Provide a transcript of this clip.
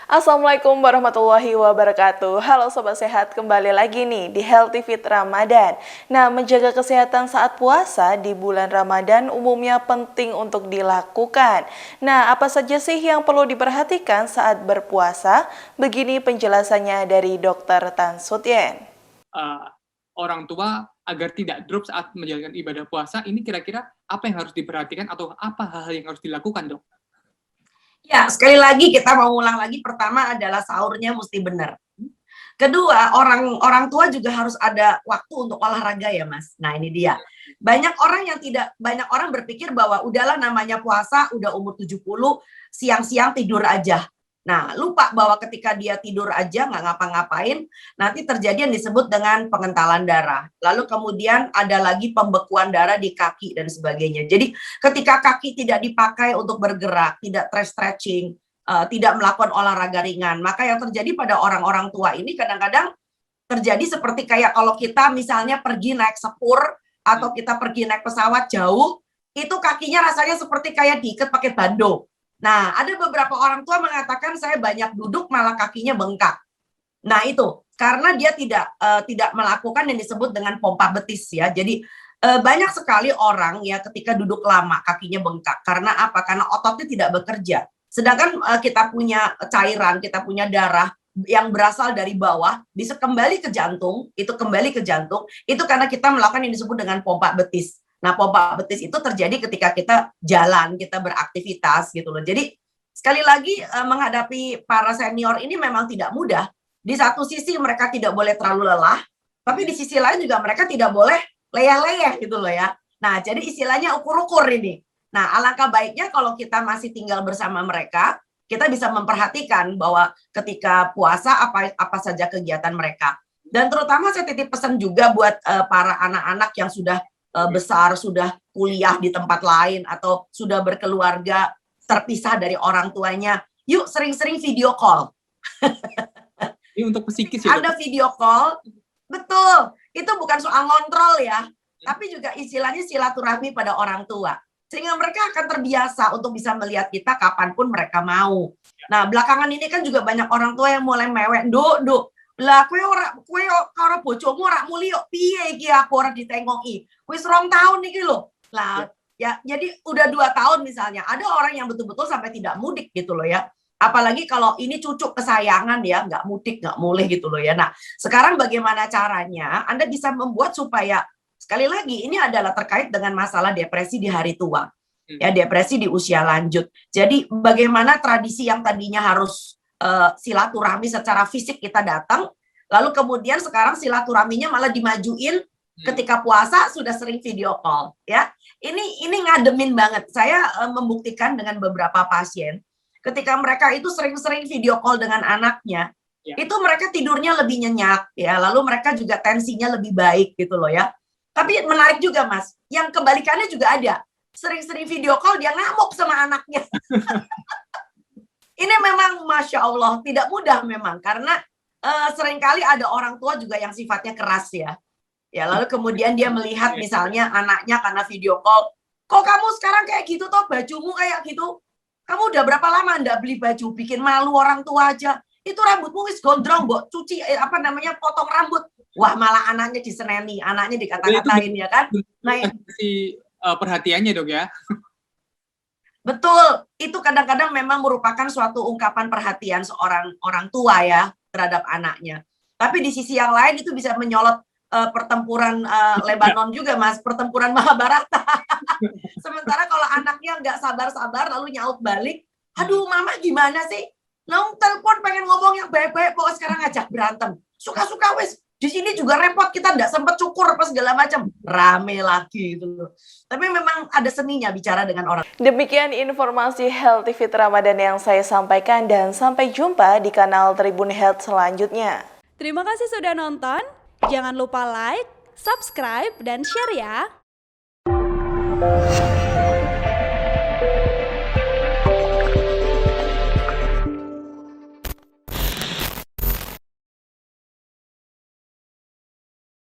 Assalamualaikum warahmatullahi wabarakatuh. Halo Sobat Sehat, kembali lagi nih di Healthy Fit Ramadan. Nah, menjaga kesehatan saat puasa di bulan Ramadan umumnya penting untuk dilakukan. Nah, apa saja sih yang perlu diperhatikan saat berpuasa? Begini penjelasannya dari Dr. Tan Sutyen. uh, Orang tua agar tidak drop saat menjalankan ibadah puasa, ini kira-kira apa yang harus diperhatikan atau apa hal yang harus dilakukan, Dok? Ya, sekali lagi kita mau ulang lagi, pertama adalah sahurnya mesti benar. Kedua, orang tua juga harus ada waktu untuk olahraga ya, Mas. Nah, ini dia. Banyak orang berpikir bahwa udahlah namanya puasa, udah umur 70, siang-siang tidur aja. Nah, lupa bahwa ketika dia tidur aja nggak ngapa-ngapain, nanti terjadi yang disebut dengan pengentalan darah. Lalu kemudian ada lagi pembekuan darah di kaki dan sebagainya. Jadi ketika kaki tidak dipakai untuk bergerak, tidak stretching, tidak melakukan olahraga ringan, maka yang terjadi pada orang-orang tua ini kadang-kadang terjadi seperti kayak kalau kita misalnya pergi naik sepur atau kita pergi naik pesawat jauh, itu kakinya rasanya seperti kayak diikat pakai bando. Nah, ada beberapa orang tua mengatakan saya banyak duduk malah kakinya bengkak. Nah, itu karena dia tidak melakukan yang disebut dengan pompa betis ya. Jadi banyak sekali orang ya ketika duduk lama kakinya bengkak. Karena apa? Karena ototnya tidak bekerja. Sedangkan kita punya cairan, kita punya darah yang berasal dari bawah bisa kembali ke jantung, itu karena kita melakukan yang disebut dengan pompa betis. Nah, pompa betis itu terjadi ketika kita jalan, kita beraktivitas gitu loh. Jadi sekali lagi menghadapi para senior ini memang tidak mudah. Di satu sisi mereka tidak boleh terlalu lelah, tapi di sisi lain juga mereka tidak boleh leyeh-leyeh gitu loh ya. Nah, jadi istilahnya ukur-ukur ini. Nah, alangkah baiknya kalau kita masih tinggal bersama mereka, kita bisa memperhatikan bahwa ketika puasa apa saja kegiatan mereka. Dan terutama saya titip pesan juga buat para anak-anak yang sudah besar, sudah kuliah di tempat lain atau sudah berkeluarga terpisah dari orang tuanya. Yuk sering-sering video call. Ini untuk psikis ya, Ada video call, betul. Itu bukan soal ngontrol ya, tapi juga istilahnya silaturahmi pada orang tua. Sehingga mereka akan terbiasa untuk bisa melihat kita kapanpun mereka mau. Nah, belakangan ini kan juga banyak orang tua yang mulai mewek, Nduk. Lah kowe ora bojomu ora muli kok piye iki aku ora ditengoki. Wis 2 tahun iki lho. Lah ya jadi udah 2 tahun misalnya. Ada orang yang betul-betul sampai tidak mudik gitu loh ya. Apalagi kalau ini cucu kesayangan ya, nggak mudik, nggak mulih gitu loh ya. Nah, sekarang bagaimana caranya Anda bisa membuat supaya sekali lagi ini adalah terkait dengan masalah depresi di hari tua. Ya, depresi di usia lanjut. Jadi bagaimana tradisi yang tadinya harus silaturahmi secara fisik kita datang, lalu kemudian sekarang silaturahminya malah dimajuin ketika puasa sudah sering video call ya. Ini ngademin banget. Saya membuktikan dengan beberapa pasien ketika mereka itu sering-sering video call dengan anaknya, itu mereka tidurnya lebih nyenyak ya, lalu mereka juga tensinya lebih baik gitu loh ya. Tapi menarik juga Mas, yang kebalikannya juga ada. Sering-sering video call dia ngamuk sama anaknya. Ini memang Masya Allah tidak mudah memang karena seringkali ada orang tua juga yang sifatnya keras ya. Ya lalu kemudian dia melihat misalnya anaknya karena video call, kok kamu sekarang kayak gitu toh, bajumu kayak gitu. Kamu udah berapa lama nggak beli baju, bikin malu orang tua aja. Itu rambutmu wis gondrong, Mbok, cuci potong rambut. Wah, malah anaknya diseneni, anaknya dikata-katain ya kan. Nah, perhatiannya Dok ya. Betul, itu kadang-kadang memang merupakan suatu ungkapan perhatian seorang orang tua ya terhadap anaknya. Tapi di sisi yang lain itu bisa menyolot pertempuran Lebanon juga Mas, pertempuran Mahabharata. Sementara kalau anaknya nggak sabar-sabar lalu nyaut balik, aduh mama gimana sih? Nong telepon pengen ngomong yang baik-baik, pokoknya sekarang ngajak berantem. Suka-suka wes. Di sini juga repot, kita nggak sempet cukur apa segala macam, rame lagi gitu. Tapi memang ada seninya bicara dengan orang. Demikian informasi Healthy Fit Ramadan yang saya sampaikan dan sampai jumpa di kanal Tribun Health selanjutnya. Terima kasih sudah nonton. Jangan lupa like, subscribe, dan share ya.